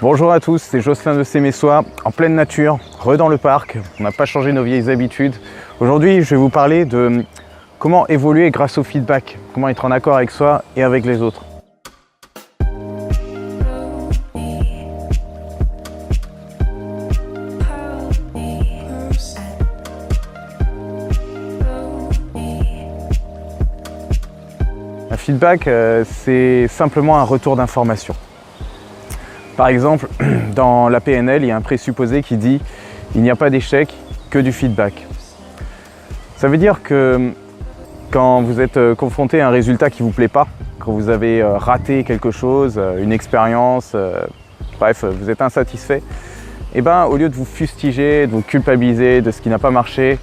Bonjour à tous, c'est Jocelyn de Sémessois, en pleine nature, dans le parc. On n'a pas changé nos vieilles habitudes. Aujourd'hui, je vais vous parler de comment évoluer grâce au feedback, comment être en accord avec soi et avec les autres. Un feedback, c'est simplement un retour d'information. Par exemple, dans la PNL, il y a un présupposé qui dit « il n'y a pas d'échec, que du feedback ». Ça veut dire que quand vous êtes confronté à un résultat qui ne vous plaît pas, quand vous avez raté quelque chose, une expérience, bref, vous êtes insatisfait, et ben, au lieu de vous fustiger, de vous culpabiliser de ce qui n'a pas marché,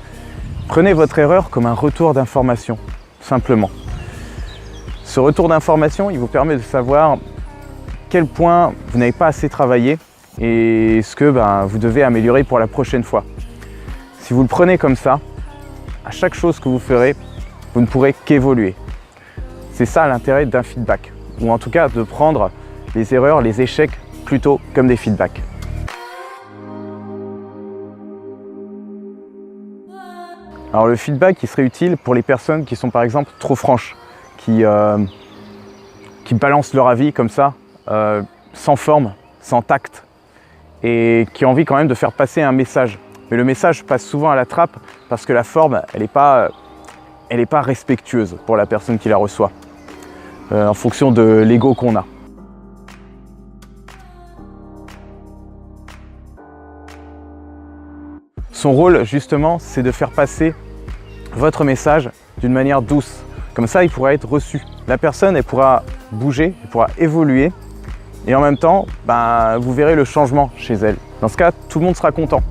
prenez votre erreur comme un retour d'information, simplement. Ce retour d'information, il vous permet de savoir quel point vous n'avez pas assez travaillé et ce que vous devez améliorer pour la prochaine fois. Si vous le prenez comme ça, à chaque chose que vous ferez, vous ne pourrez qu'évoluer. C'est ça l'intérêt d'un feedback, ou en tout cas de prendre les erreurs, les échecs plutôt comme des feedbacks. Alors le feedback, il serait utile pour les personnes qui sont par exemple trop franches, qui balancent leur avis comme ça, sans forme, sans tact, et qui ont envie quand même de faire passer un message. Mais le message passe souvent à la trappe parce que la forme, elle n'est pas respectueuse pour la personne qui la reçoit, en fonction de l'ego qu'on a. Son rôle, justement, c'est de faire passer votre message d'une manière douce. Comme ça, il pourra être reçu. La personne, elle pourra bouger, elle pourra évoluer. Et en même temps, vous verrez le changement chez elle. Dans ce cas, tout le monde sera content.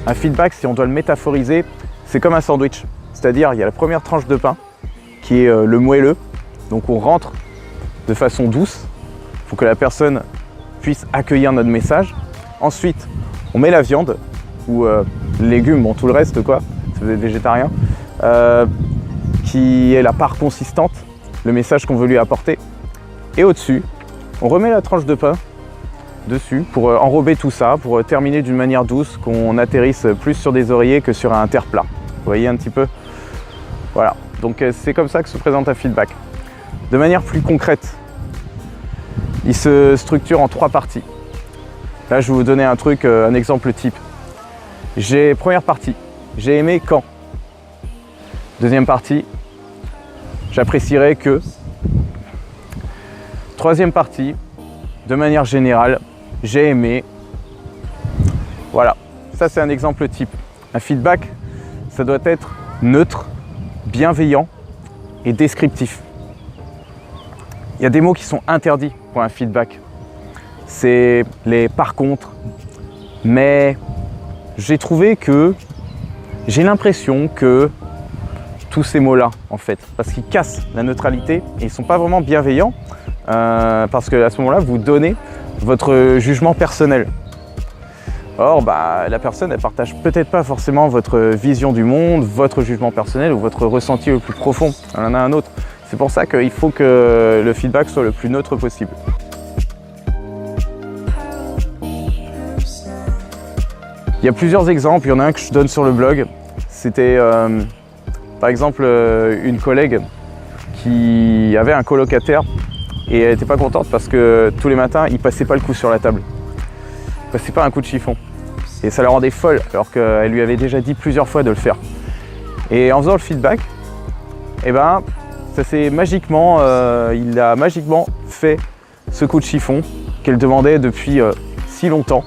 Un feedback, si on doit le métaphoriser, c'est comme un sandwich. C'est-à-dire, il y a la première tranche de pain, qui est le moelleux. Donc on rentre de façon douce, pour que la personne puisse accueillir notre message. Ensuite, on met la viande, ou légumes, bon tout le reste quoi, si vous êtes végétarien, qui est la part consistante, le message qu'on veut lui apporter. Et au-dessus, on remet la tranche de pain dessus pour enrober tout ça, pour terminer d'une manière douce, qu'on atterrisse plus sur des oreillers que sur un terre-plat. Vous voyez un petit peu? Voilà, donc c'est comme ça que se présente un feedback. De manière plus concrète, il se structure en 3 parties. Là, je vais vous donner un truc, un exemple type. Première partie, j'ai aimé quand. Deuxième partie, j'apprécierais que. Troisième partie, de manière générale, j'ai aimé. Voilà, ça c'est un exemple type. Un feedback, ça doit être neutre, bienveillant et descriptif. Il y a des mots qui sont interdits pour un feedback. C'est les par contre, mais j'ai l'impression que tous ces mots-là, en fait, parce qu'ils cassent la neutralité et ils ne sont pas vraiment bienveillants, parce qu'à ce moment-là, vous donnez votre jugement personnel. Or, la personne, elle partage peut-être pas forcément votre vision du monde, votre jugement personnel ou votre ressenti le plus profond. Elle en a un autre. C'est pour ça qu'il faut que le feedback soit le plus neutre possible. Il y a plusieurs exemples, il y en a un que je donne sur le blog. C'était par exemple une collègue qui avait un colocataire et elle n'était pas contente parce que tous les matins, il ne passait pas le coup sur la table. Il ne passait pas un coup de chiffon. Et ça la rendait folle alors qu'elle lui avait déjà dit plusieurs fois de le faire. Et en faisant le feedback, ça s'est magiquement, il a magiquement fait ce coup de chiffon qu'elle demandait depuis si longtemps.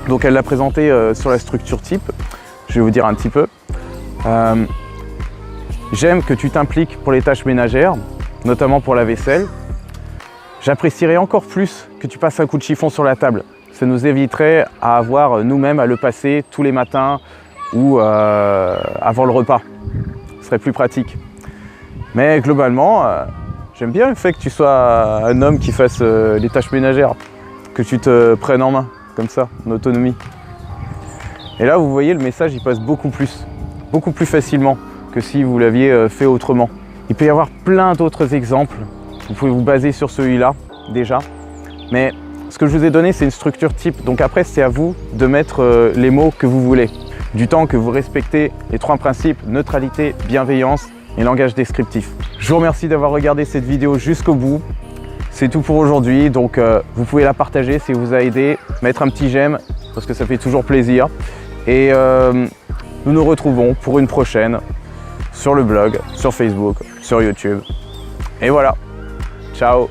Donc elle l'a présenté sur la structure type. Je vais vous dire un petit peu. J'aime que tu t'impliques pour les tâches ménagères, notamment pour la vaisselle. J'apprécierais encore plus que tu passes un coup de chiffon sur la table. Ça nous éviterait à avoir nous-mêmes à le passer tous les matins ou avant le repas. Ce serait plus pratique. Mais globalement, j'aime bien le fait que tu sois un homme qui fasse les tâches ménagères, que tu te prennes en main, comme ça, en autonomie. Et là, vous voyez, le message, il passe beaucoup plus facilement que si vous l'aviez fait autrement. Il peut y avoir plein d'autres exemples. Vous pouvez vous baser sur celui-là déjà. Mais ce que je vous ai donné, c'est une structure type. Donc après, c'est à vous de mettre les mots que vous voulez. Du temps que vous respectez les 3 principes, neutralité, bienveillance et langage descriptif. Je vous remercie d'avoir regardé cette vidéo jusqu'au bout. C'est tout pour aujourd'hui, donc vous pouvez la partager si elle vous a aidé, mettre un petit j'aime parce que ça fait toujours plaisir. Et nous nous retrouvons pour une prochaine sur le blog, sur Facebook, sur YouTube. Et voilà, ciao!